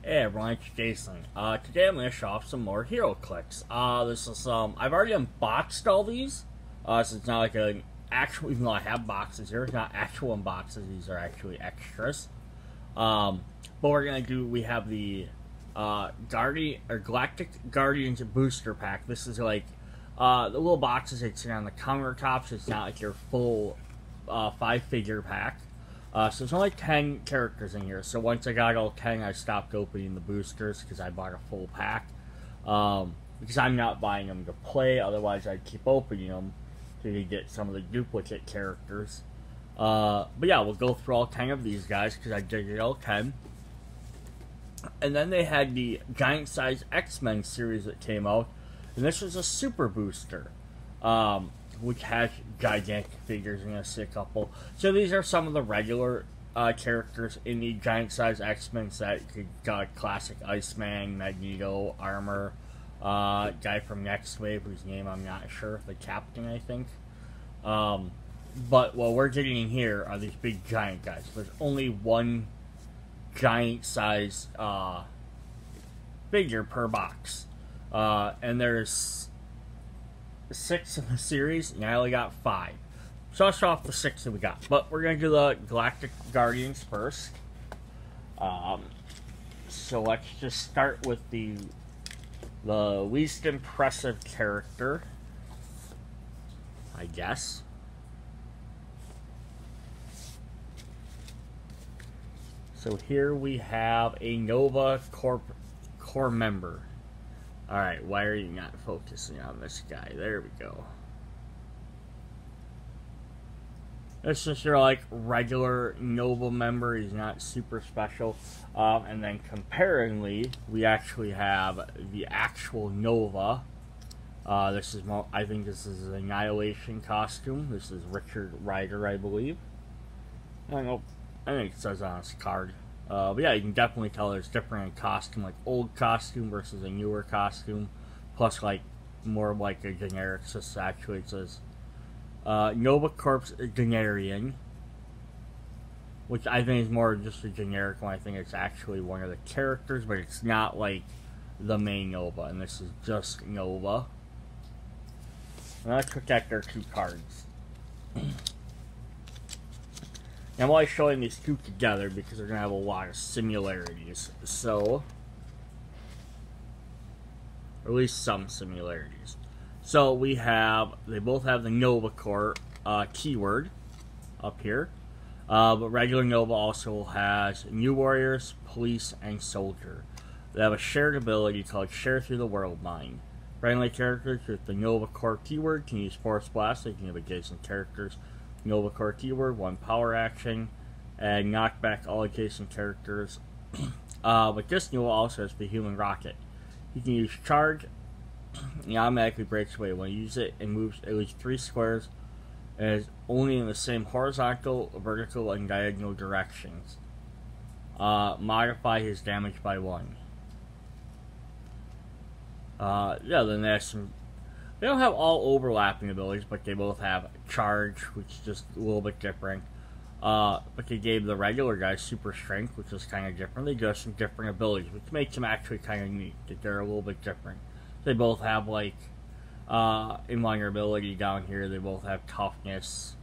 Hey everyone, it's Jason. Today I'm going to show off some more Heroclix. This is I've already unboxed all these. So it's not like an actual, even though I have boxes here, it's not actual unboxes, these are actually extras. But we have the Galactic Guardians booster pack. This is like, the little boxes that sit on the countertops. It's not like your full 5-figure pack. So there's only 10 characters in here. So once I got all 10, I stopped opening the boosters because I bought a full pack. Because I'm not buying them to play, otherwise I'd keep opening them to get some of the duplicate characters. But yeah, we'll go through all 10 of these guys because I did it all 10. And then they had the giant size X-Men series that came out. And this was a super booster. Which has gigantic figures. I'm going to see a couple. So these are some of the regular characters in the giant size X-Men set. You got classic Iceman, Magneto, Armor, guy from Next Wave, whose name I'm not sure, the Captain, I think. But what we're getting in here are these big giant guys. There's only one giant size figure per box. And there's 6 in the series, and I only got 5. So I'll show off the 6 that we got. But we're going to do the Galactic Guardians first. So let's just start with the least impressive character, I guess. So here we have a Nova Corps member. Alright, why are you not focusing on this guy? There we go. This is your, like, regular Nova member. He's not super special. And then, comparingly, we actually have the actual Nova. This is, I think this is an Annihilation costume. This is Richard Rider, I believe. I don't know. I think it says on his card. But yeah, you can definitely tell there's different in costume, like old costume versus a newer costume, plus like more like a generic. So actually it says Nova Corps Generian, which I think is more just a generic one. I think it's actually one of the characters, but it's not like the main Nova, and this is just Nova. And let's look at their 2 cards. And I'm always showing these 2 together because they're going to have a lot of similarities. So, or at least some similarities. So we have, they both have the Nova Corps keyword up here. But regular Nova also has New Warriors, Police, and Soldier. They have a shared ability called Share Through the World Mind. Friendly characters with the Nova Corps keyword can use Force Blast. They can have adjacent characters. Nova Corps keyword, 1 power action, and knock back all adjacent characters. But this Nova also has the Human Rocket. You can use Charge, and it automatically breaks away when you use it and moves at least 3 squares, and is only in the same horizontal, vertical, and diagonal directions. Modify his damage by 1. Yeah, then there's some. They don't have all overlapping abilities, but they both have Charge, which is just a little bit different. But they gave the regular guys Super Strength, which is kind of different. They do have some different abilities, which makes them actually kind of neat, that they're a little bit different. They both have, like, invulnerability down here. They both have Toughness.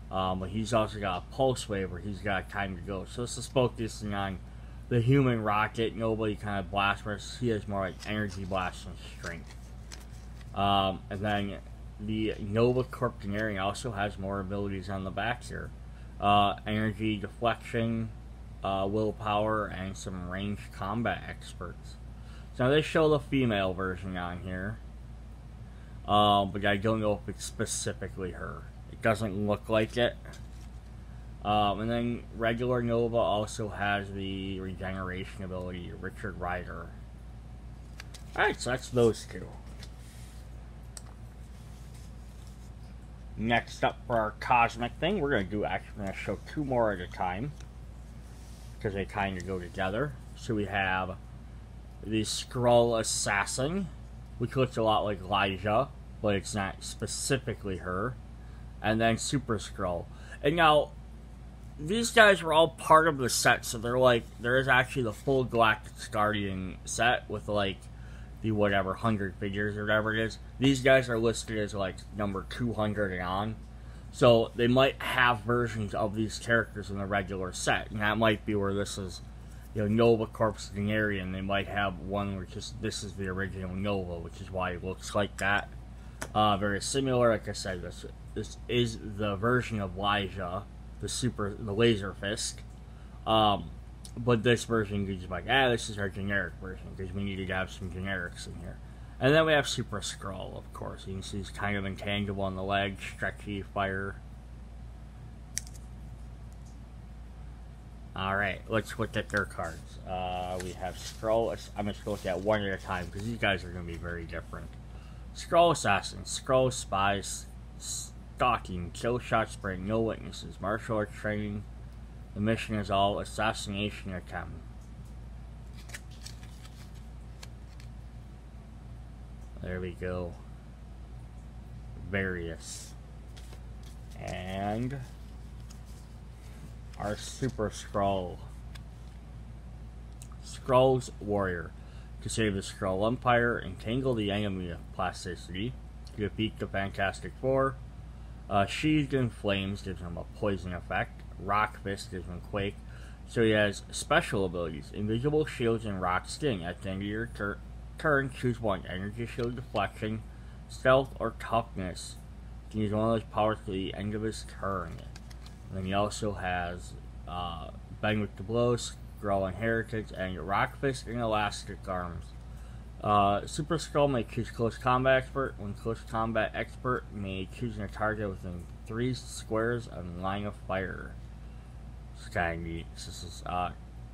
But he's also got a Pulse Wave, where he's got time to go. So this is focusing on the Human Rocket. Nobody kind of blast, whereas he has more like Energy Blast and Strength. And then the Nova Corps Generian also has more abilities on the back here. Energy Deflection, Willpower, and some ranged combat experts. So now they show the female version on here. But I don't know if it's specifically her. It doesn't look like it. And then regular Nova also has the regeneration ability, Richard Rider. Alright, so that's those 2. Next up for our cosmic thing, we're going to show 2 more at a time, because they kind of go together. So we have the Skrull Assassin, which looks a lot like Elijah, but it's not specifically her. And then Super Skrull. And now, these guys were all part of the set, so there is actually the full Galactic Guardian set with like the whatever 100 figures or whatever it is. These guys are listed as like number 200 and on, so they might have versions of these characters in the regular set, and that might be where this is, Nova Corps Generian. They might have one where just this is the original Nova, which is why it looks like that. Very similar, like I said. This is the version of Elijah, the Laser Fist. But this version, you just like, this is our generic version, because we needed to have some generics in here. And then we have Super Skrull, of course. You can see he's kind of intangible on the leg, stretchy, fire. Alright, let's look at their cards. We have Skrull. I'm just going to look at one at a time, because these guys are going to be very different. Skrull Assassin, Skrull Spies, Stalking, Kill Shot Spring, No Witnesses, Martial Arts Training. The mission is all assassination attempt. There we go. Various. And our Super Skrull. Skrull's Warrior. To save the Skrull Empire, entangle the enemy of plasticity. To defeat the Fantastic Four. Sheathed in Flames gives him a poison effect. Rock Fist gives him Quake. So he has special abilities. Invisible Shields and Rock Sting. At the end of your turn, choose one. Energy Shield Deflection, Stealth, or Toughness. You can use one of those powers to the end of his turn. And then he also has Bang with the Blows, Skrull and Heroclix, and Rock Fist and Elastic Arms. Super Skrull may choose Close Combat Expert. When Close Combat Expert may choose a target within 3 squares of line of fire. It's kind of neat. This is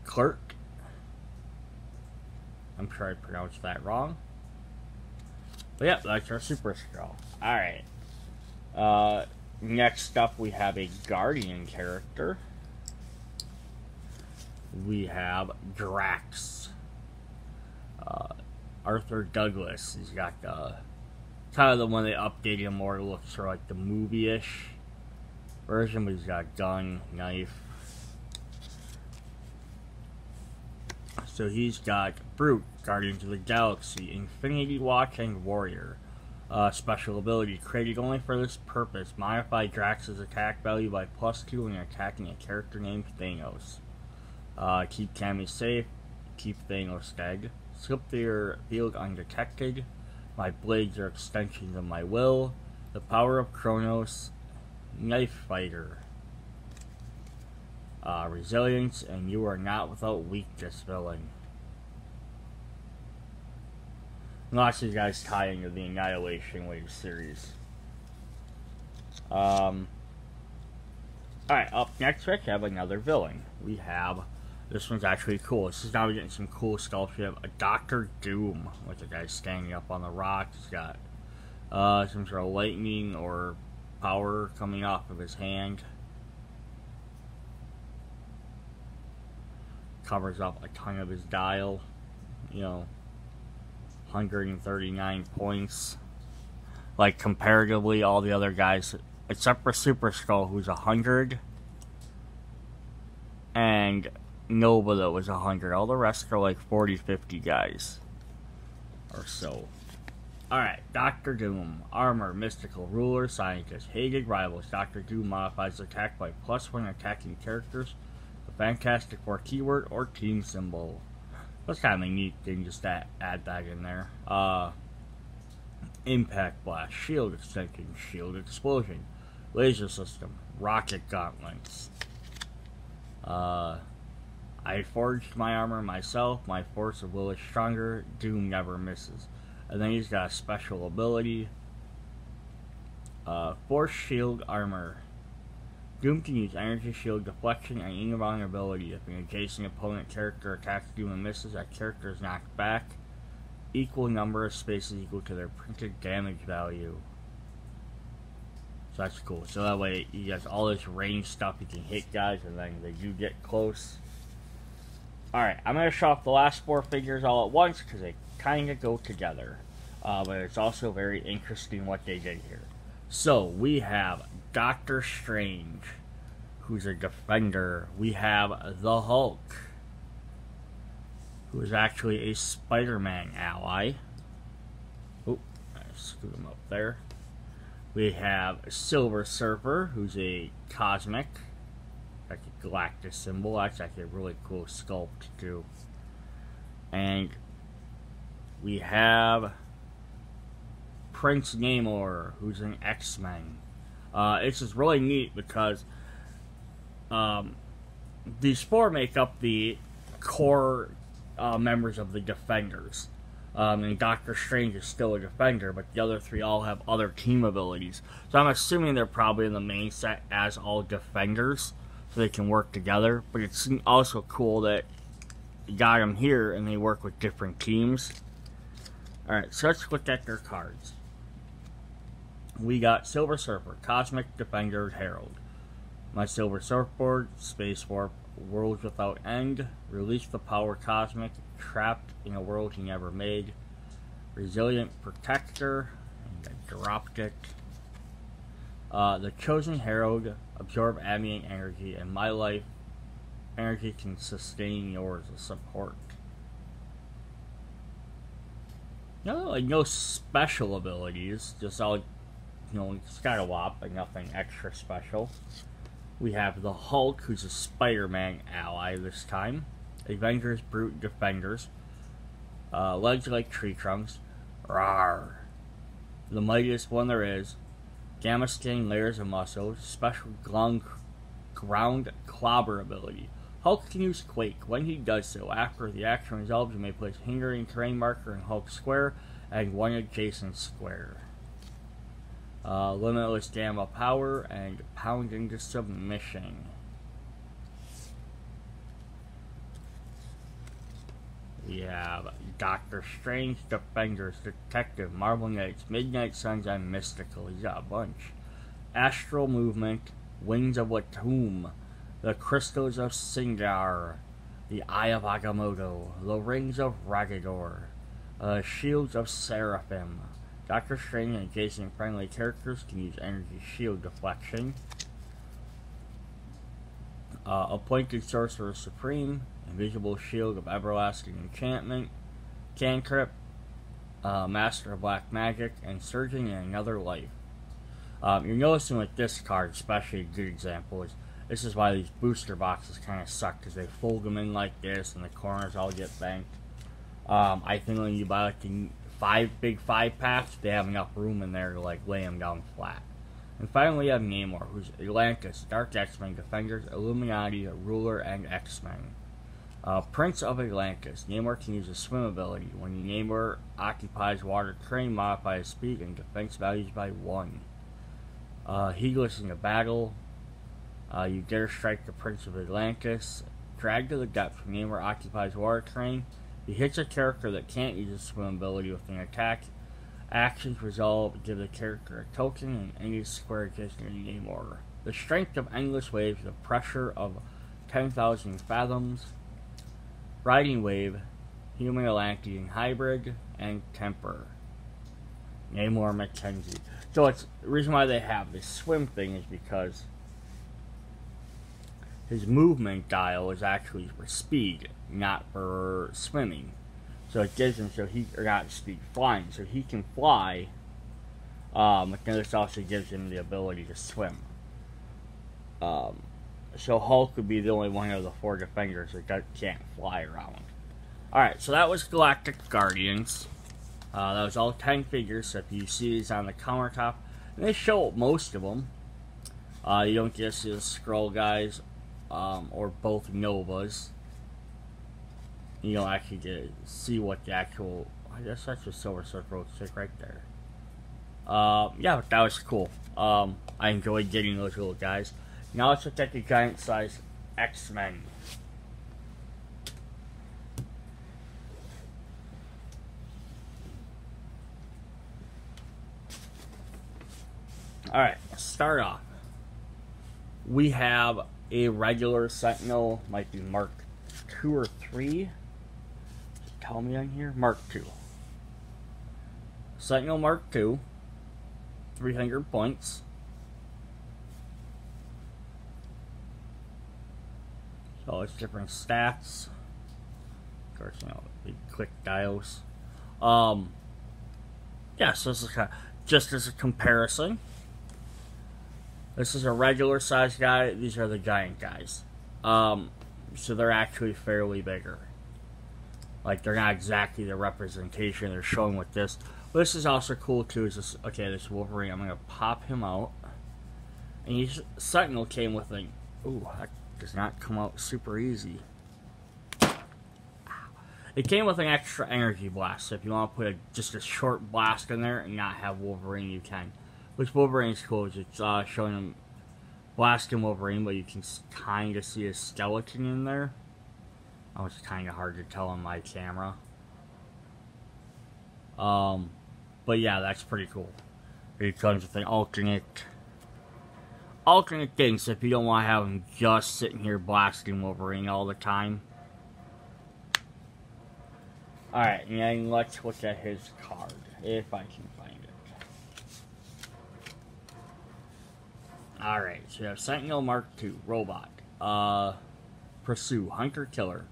Clerk. I'm sure I pronounced that wrong. But yeah, that's our Super Skrull. Alright. Next up, we have a Guardian character. We have Drax. Arthur Douglas. He's got kind of the one they updated him more. Looks for like the movie-ish version, but he's got a gun, knife. So he's got Brute, Guardians of the Galaxy, Infinity Watch, and Warrior. Special ability created only for this purpose. Modify Drax's attack value by +2 when attacking a character named Thanos. Keep Cammy safe. Keep Thanos dead. Slip through your field undetected. My blades are extensions of my will. The power of Kronos. Knife Fighter. Resilience, and you are not without weakness villain. Lots of you guys tie into the Annihilation Wave series. Alright, up next we have another villain. We have, this one's actually cool. This is now getting some cool sculpts. We have a Dr. Doom, with the guy standing up on the rock. He's got some sort of lightning or power coming off of his hand. Covers up a ton of his dial. 139 points. Like, comparatively, all the other guys, except for Super Skrull, who's 100, and Nova, that was 100. All the rest are like 40, 50 guys. Or so. Alright, Dr. Doom. Armor, Mystical, Ruler, Scientist. Hated Rivals. Dr. Doom modifies attack by +1 attacking characters. The Fantastic Four keyword or team symbol. That's kind of a neat thing just to add that in there. Impact Blast, Shield Extension, Shield Explosion, Laser System, Rocket Gauntlets. I forged my armor myself, my force of will is stronger, Doom never misses. And then he's got a special ability. Force Shield Armor. Doom can use Energy Shield, Deflection, and Invulnerability. If an adjacent opponent character attacks Doom and misses, that character is knocked back. Equal number of spaces equal to their printed damage value. So that's cool. So that way he has all this range stuff. He can hit guys and then they do get close. Alright, I'm going to show off the last 4 figures all at once because they kind of go together. But it's also very interesting what they did here. So we have Doctor Strange, who's a defender. We have the Hulk, who is actually a Spider-Man ally. Oh, I screwed him up there. We have Silver Surfer, who's a cosmic, like a galactic symbol. That's actually a really cool sculpt too. And we have Prince Namor, who's an X-Men. It's just really neat because these four make up the core members of the Defenders. And Doctor Strange is still a Defender, but the other three all have other team abilities. So I'm assuming they're probably in the main set as all Defenders, so they can work together. But it's also cool that you got them here and they work with different teams. Alright, so let's look at their cards. We got Silver Surfer, Cosmic Defender, Herald. My Silver Surfboard, Space Warp, Worlds Without End, Release the Power Cosmic, Trapped in a World He Never Made, Resilient Protector, and I dropped it. The Chosen Herald, Absorb Ambient Energy, and my life energy can sustain yours as support. No special abilities, just all, Skywop, but nothing extra special. We have the Hulk, who's a Spider-Man ally this time. Avengers, Brute, Defenders. Legs like tree trunks. Rawr. The mightiest one there is. Gamma skin, layers of muscle. Special ground clobber ability. Hulk can use Quake. When he does so, after the action resolves, you may place hindering terrain marker in Hulk square and one adjacent square. Limitless gamma power and pound into submission. We have Doctor Strange, Defenders, Detective, Marvel Knights, Midnight Suns, and Mystical. He's got a bunch. Astral Movement, Wings of Watum, the Crystals of Singar, the Eye of Agamotto, the Rings of Ragador, Shields of Seraphim. Doctor Strange and adjacent friendly characters can use energy shield deflection. Appointed Sorcerer Supreme, Invisible Shield of Everlasting Enchantment, Cantrip, Master of Black Magic, and Surging in Another Life. You're noticing with this card, especially a good example, is this is why these booster boxes kind of suck, because they fold them in like this and the corners all get bent. I think when you buy like the big 5-packs, they have enough room in there to like lay them down flat. And finally, we have Namor, who's Atlantis, Dark X-Men, Defenders, Illuminati, Ruler, and X-Men. Prince of Atlantis. Namor can use a swim ability. When Namor occupies water terrain, modify his speed and defense values by 1. Heedless in a battle. You dare strike the Prince of Atlantis. Drag to the depths. When Namor occupies water terrain, he hits a character that can't use a swim ability with an attack. Actions resolve, give the character a token, and any square adjacent to Namor. The strength of endless waves, the pressure of 10,000 fathoms. Riding wave, human Atlantean hybrid, and temper. Namor Mackenzie. So it's the reason why they have this swim thing is because his movement dial is actually for speed, not for swimming. So it gives him, or not speed, flying, so he can fly, but then this also gives him the ability to swim. So Hulk would be the only one of the 4 Defenders that can't fly around. Alright, so that was Galactic Guardians. That was all 10 figures, so if you see these on the countertop, and they show most of them. You don't get to see the Skrull guys, or both Novas. You don't actually get to see what the actual, I guess that's what Silver Surfer looks like right there. Yeah, but that was cool. I enjoyed getting those little guys. Now let's look at the giant size X-Men. Alright, let's start off. We have a regular Sentinel, might be Mark 2 or 3. Tell me on here. Mark 2. Sentinel Mark 2. 300 points. So it's different stats. Of course, you know, big quick dials. Yeah, so this is kind of, just as a comparison. This is a regular sized guy. These are the giant guys. So they're actually fairly bigger. Like, they're not exactly the representation they're showing with this. But this is also cool, too. Is this, okay, this Wolverine, I'm going to pop him out. And his Sentinel came with a... Ooh, that does not come out super easy. It came with an extra energy blast. So if you want to put just a short blast in there and not have Wolverine, you can. Which Wolverine's cool. It's showing him blasting Wolverine, but you can kind of see his skeleton in there. Oh, it's kind of hard to tell on my camera. But yeah, that's pretty cool. It comes with an alternate thing, so if you don't want to have him just sitting here blasting Wolverine all the time. Alright, and then let's look at his card, if I can find it. Alright, so we have Sentinel Mark II, Robot. Pursue, Hunter Killer.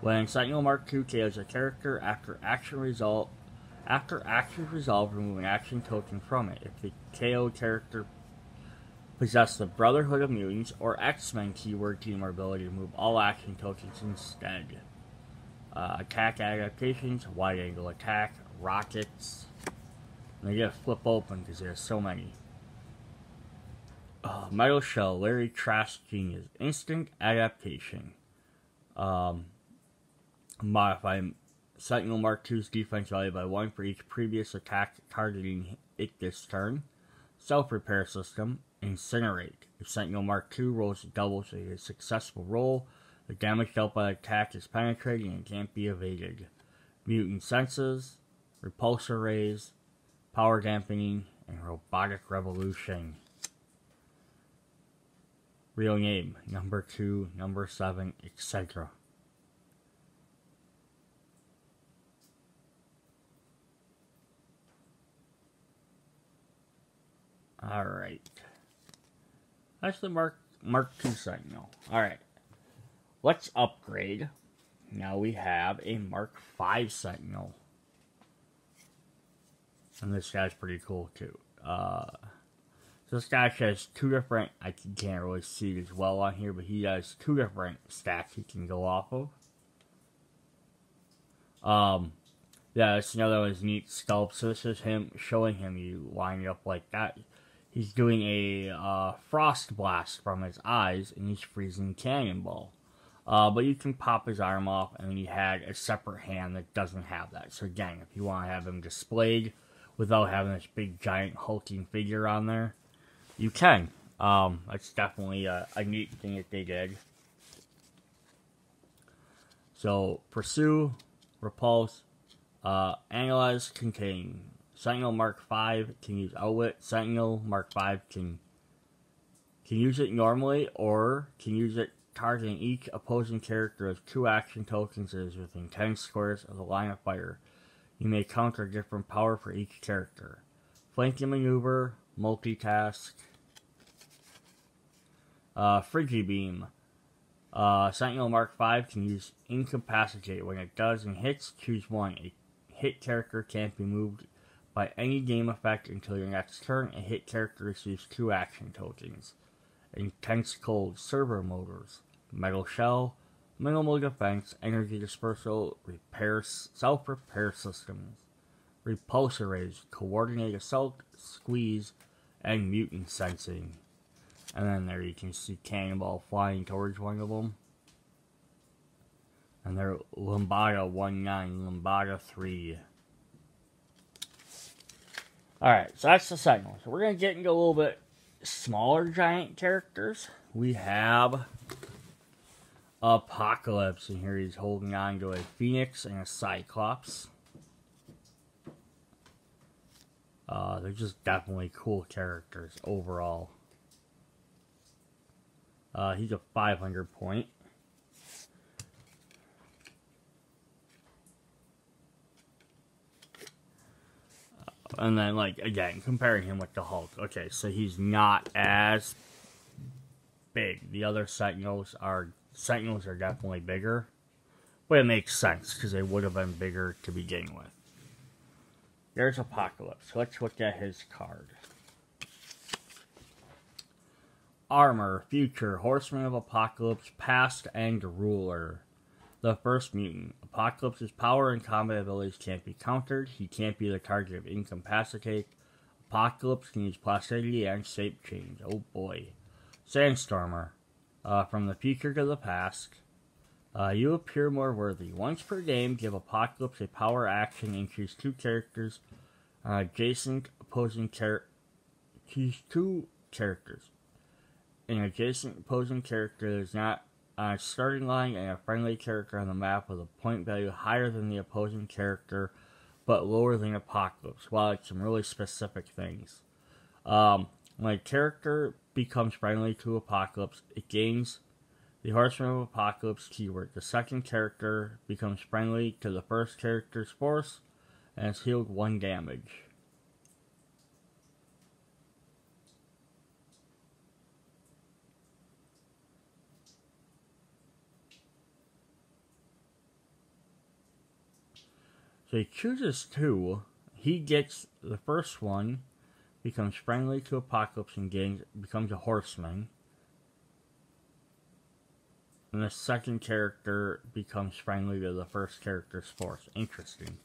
When Sentinel Mark II KOs a character, after action resolve, remove an action token from it. If the KO character possesses the Brotherhood of Mutants or X-Men keyword team or ability to move all action tokens instead. Attack adaptations, wide angle attack, rockets. And they gotta flip open because there's so many. Metal Shell, Larry Trash Genius, instant adaptation. Modify Sentinel Mark II's defense value by 1 for each previous attack targeting it this turn. Self-repair system, Incinerate. If Sentinel Mark II rolls a double so a successful roll, the damage dealt by the attack is penetrating and can't be evaded. Mutant Senses, Repulsor Rays, Power Dampening, and Robotic Revolution. Real name, number 2, number 7, etc. Alright. That's the Mark II Sentinel. Alright. Let's upgrade. Now we have a Mark V Sentinel. And this guy's pretty cool too. This guy has two different, I can't really see it as well on here, but he has two different stats he can go off of. Yeah, that's another one of his neat sculpts. So this is him, showing him you line it up like that. He's doing a frost blast from his eyes, and he's freezing cannonball. But you can pop his arm off, and then he had a separate hand that doesn't have that. So again, if you want to have him displayed without having this big giant hulking figure on there, you can. That's definitely a neat thing that they did. So, Pursue, Repulse, Analyze, Contain. Sentinel Mark V can use Outwit. Sentinel Mark V can use it normally, or can use it targeting each opposing character as 2 action tokens that is within 10 squares of the line of fire. You may counter different power for each character. Flanking Maneuver, Multitask, Frigibeam. Sentinel Mark V can use Incapacitate. When it does and hits, choose 1. A hit character can't be moved by any game effect until your next turn. A hit character receives 2 action tokens. Intense Cold, Servo Motors, Metal Shell, Minimal Defense, Energy Dispersal, Self-Repair Systems, Repulsor Rays, Coordinate Assault, Squeeze, and Mutant Sensing. And then there you can see Cannonball flying towards one of them. And they're Lambada 1-9, Lambada 3. Alright, so that's the Sentinel. So we're going to get into a little bit smaller giant characters. We have Apocalypse, and here he's holding on to a Phoenix and a Cyclops. They're just definitely cool characters overall. He's a 500 point. And then, like, again, comparing him with the Hulk. Okay, so he's not as big. The other Sentinels are Sentinels are definitely bigger. But it makes sense, because they would have been bigger to begin with. There's Apocalypse. Let's look at his card. Armor, Future, Horseman of Apocalypse, Past, and Ruler. The first mutant. Apocalypse's power and combat abilities can't be countered. He can't be the target of Incapacitate. Apocalypse can use Placidity and Shape Change. Oh boy. Sandstormer. From the future to the past. You appear more worthy. Once per game, give Apocalypse a power action and choose two characters. Adjacent opposing choose two characters. An adjacent opposing character is not on a starting line and a friendly character on the map with a point value higher than the opposing character but lower than Apocalypse. Wow, it's some really specific things. When a character becomes friendly to Apocalypse, it gains the Horseman of Apocalypse keyword. The second character becomes friendly to the first character's force and is healed 1 damage. So he chooses 2. He gets the first one, becomes friendly to Apocalypse and becomes a horseman. And the second character becomes friendly to the first character's force. Interesting.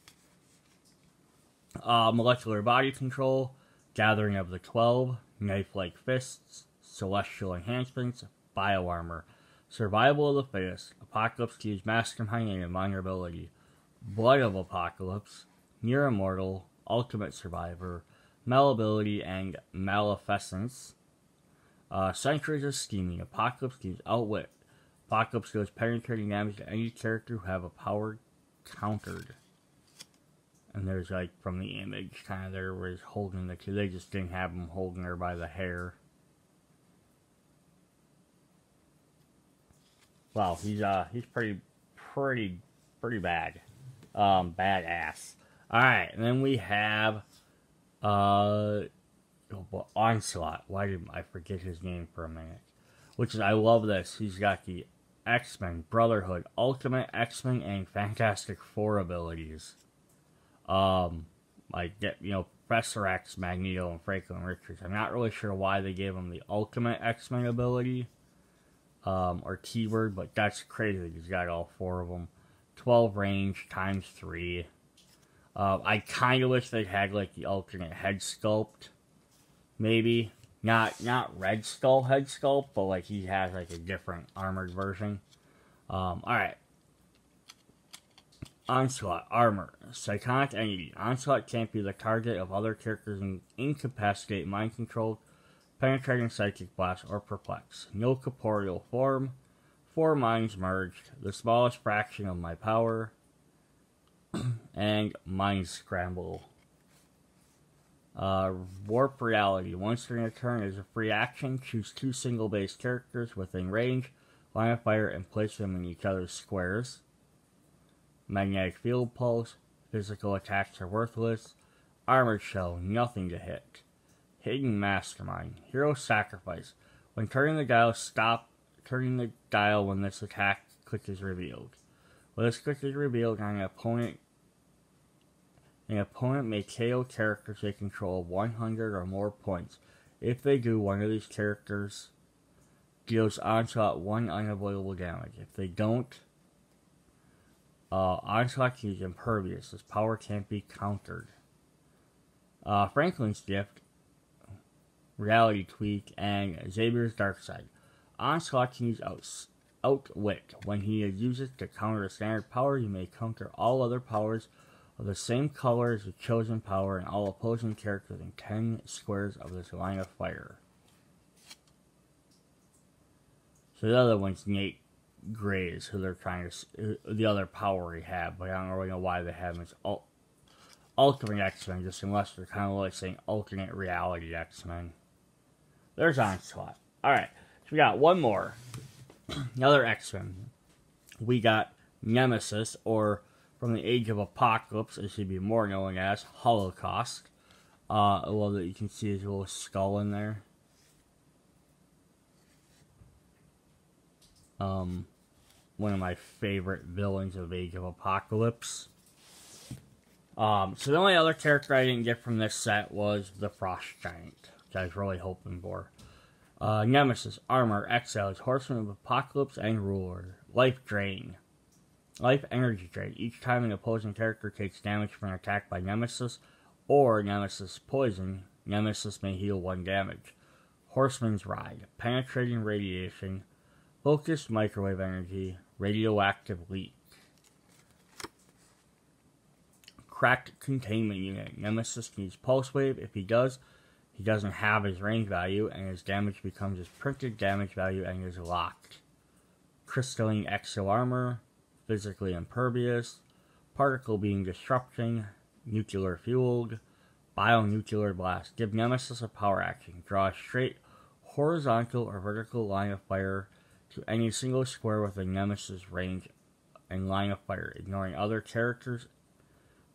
Molecular body control, Gathering of the 12, Knife-like fists, Celestial enhancements, Bioarmor, Survival of the fittest, Apocalypse to use Mastermind and Invulnerability, Blood of Apocalypse, Near Immortal, Ultimate Survivor, Malleability, and Maleficence. Centuries of Scheming. Apocalypse can use Outwit. Apocalypse deals penetrating damage to any character who have a power countered. And there's like from the image kind of there where he's holding the kid. They just didn't have him holding her by the hair. Wow, he's pretty bad. Badass. Alright, and then we have Onslaught. Why did I forget his name for a minute? Which is, I love this. He's got the X-Men, Brotherhood, Ultimate X-Men, and Fantastic Four abilities. Like, Professor X, Magneto, and Franklin Richards. I'm not really sure why they gave him the Ultimate X-Men ability, or keyword, but that's crazy. He's got all 4 of them. 12 range times 3. I kind of wish they had, like, the alternate head sculpt. Maybe. Not Red Skull head sculpt, but, like, he has, like, a different armored version. Alright. Onslaught. Armor. Psychotic entity. Onslaught can't be the target of other characters and incapacitate, mind control, penetrating psychic blast, or perplex. No corporeal form. 4 minds merged. The smallest fraction of my power. And mind scramble. Warp reality. Once during a turn as a free action, choose 2 single-base characters within range, line of fire, and place them in each other's squares. Magnetic field pulse. Physical attacks are worthless. Armored shell. Nothing to hit. Hidden mastermind. Hero sacrifice. When turning the dial, stop turning the dial when this attack click is revealed. When this click is revealed on an opponent may KO characters they control 100 or more points. If they do, one of these characters deals Onslaught 1 unavoidable damage. If they don't, Onslaught is impervious. His power can't be countered. Franklin's Gift, Reality Tweak, and Xavier's Dark Side. Onslaught can use Outwit. When he uses to counter a standard power, you may counter all other powers of the same color as the chosen power and all opposing characters in 10 squares of this line of fire. So the other one's Nate Grays, who they're trying to, the other power he had, but I don't really know why they have him as Ultimate X-Men, just unless they're kind of like saying alternate reality X-Men. There's Onslaught. Alright, so we got one more. Another X-Men. We got Nemesis, or from the Age of Apocalypse, it should be more known as Holocaust. I love that you can see his little skull in there. one of my favorite villains of Age of Apocalypse. So the only other character I didn't get from this set was the Frost Giant, which I was really hoping for. Nemesis, Armor, Exiles, Horseman of Apocalypse, and Ruler. Life Drain. Life Energy Drain. Each time an opposing character takes damage from an attack by Nemesis or Nemesis Poison, Nemesis may heal 1 damage. Horseman's Ride. Penetrating Radiation. Focused Microwave Energy. Radioactive Leak. Cracked Containment Unit. Nemesis needs Pulse Wave. If he does, he doesn't have his range value, and his damage becomes his printed damage value and is locked. Crystalline Exo Armor. Physically Impervious. Particle Beam Disruption. Nuclear Fueled. Bionuclear Blast. Give Nemesis a power action. Draw a straight, horizontal, or vertical line of fire to any single square within Nemesis range and line of fire, ignoring other characters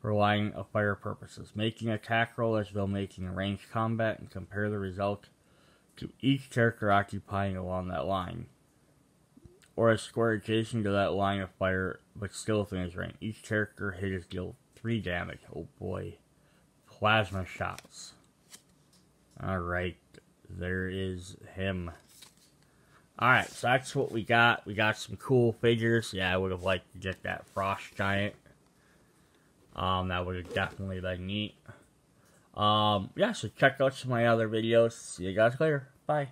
for line of fire purposes. Make an attack roll as though making a ranged combat and compare the result to each character occupying along that line, or a square adjacent to that line of fire but still within his range. Each character hit is deal 3 damage. Oh boy. Plasma Shots. Alright, there is him. Alright, so that's what we got. We got some cool figures. Yeah, I would have liked to get that Frost Giant. That would have definitely been neat. Yeah, so check out some of my other videos. See you guys later. Bye.